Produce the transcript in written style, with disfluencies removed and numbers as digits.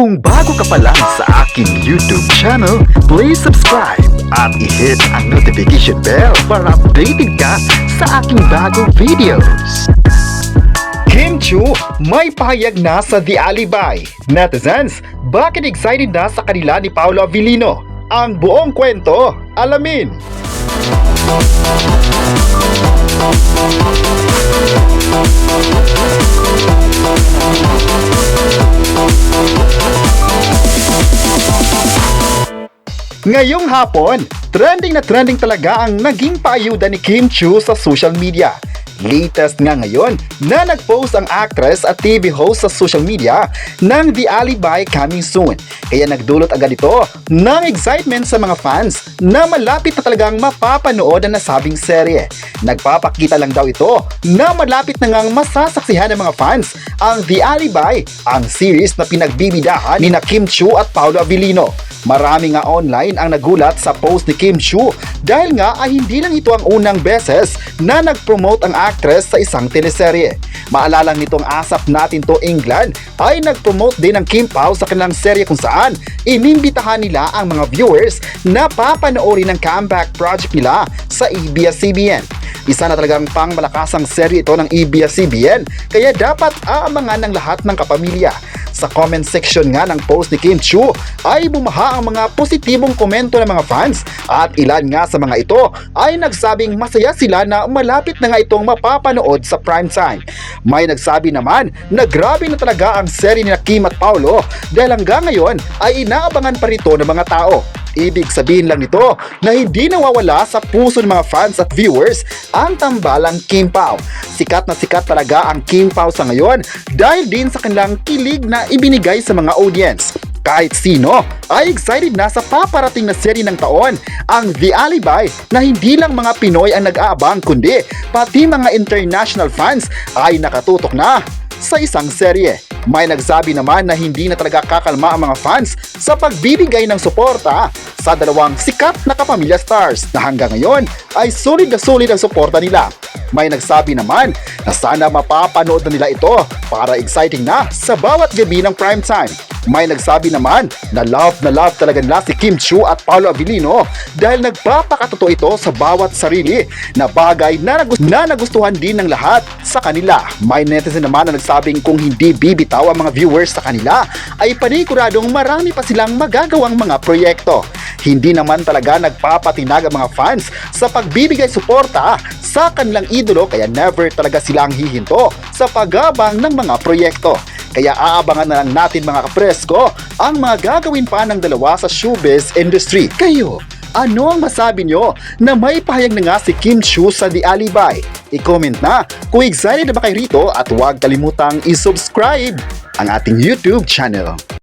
Kung bago ka pa lang sa aking YouTube channel, please subscribe at i-hit ang notification bell para updated ka sa aking bagong videos. Kim Chiu may pahayag na sa The Alibay. Netizens, bakit excited na sa kanila ni Paolo Avellino? Ang buong kwento, alamin! Ngayong hapon, trending na trending talaga ang naging paayuda ni Kim Chiu sa social media. Latest nga ngayon na nag-post ang actress at TV host sa social media ng The Alibay coming soon. Kaya nagdulot agad ito ng excitement sa mga fans na malapit na talagang mapapanood ang nasabing serye. Nagpapakita lang daw ito na malapit na ngang masasaksihan ng mga fans ang The Alibay, ang series na pinagbibidahan ni na Kim Chiu at Paolo Avellino. Marami nga online ang nagulat sa post ni Kim Chiu dahil nga ay hindi lang ito ang unang beses na nag-promote ang actress sa isang teleserye. Maalala nitong Asap Natin To England ay nag-promote din ng Kim Pao sa kanilang serye kung saan inimbitahan nila ang mga viewers na papanoorin ang comeback project nila sa ABS-CBN. Isa na talagang pangmalakasang serye ito ng ABS-CBN kaya dapat aabangan ng lahat ng kapamilya. Sa comment section nga ng post ni Kim Chiu ay bumaha ang mga positibong komento ng mga fans at ilan nga sa mga ito ay nagsabing masaya sila na malapit na nga itong mapapanood sa primetime. May nagsabi naman na grabe na talaga ang serye ni Kim at Paolo dahil hanggang ngayon ay inaabangan pa rito ng mga tao. Ibig sabihin lang nito na hindi nawawala sa puso ng mga fans at viewers ang tambalang Kim Pao. Sikat na sikat talaga ang Kim Pao sa ngayon dahil din sa kanilang kilig na ibinigay sa mga audience. Kahit sino ay excited na sa paparating na serye ng taon, ang The Alibay, na hindi lang mga Pinoy ang nag-aabang kundi pati mga international fans ay nakatutok na sa isang serye. May nagsabi naman na hindi na talaga kakalma ang mga fans sa pagbibigay ng suporta sa dalawang sikat na kapamilya stars na hanggang ngayon ay solid ang suporta nila. May nagsabi naman na sana mapapanood na nila ito para exciting na sa bawat gabi ng primetime. May nagsabi naman na love talaga nila si Kim Chiu at Paolo Avellino dahil nagpapakatotoo ito sa bawat sarili na bagay na nagustuhan din ng lahat sa kanila. May netizen naman na nagsabing kung hindi bibitaw ang mga viewers sa kanila ay paniguradong marami pa silang magagawang mga proyekto. Hindi naman talaga nagpapatinag ang mga fans sa pagbibigay suporta sa kanilang idolo kaya never talaga silang hihinto sa pag-abang ng mga proyekto. Kaya aabangan na lang natin mga kapresko ang mga gagawin pa ng dalawa sa showbiz industry. Kayo, ano ang masabi nyo na may pahayag na nga si Kim Chiu sa The Alibay? I-comment na kung excited na ba kayo rito at huwag kalimutang i-subscribe ang ating YouTube channel.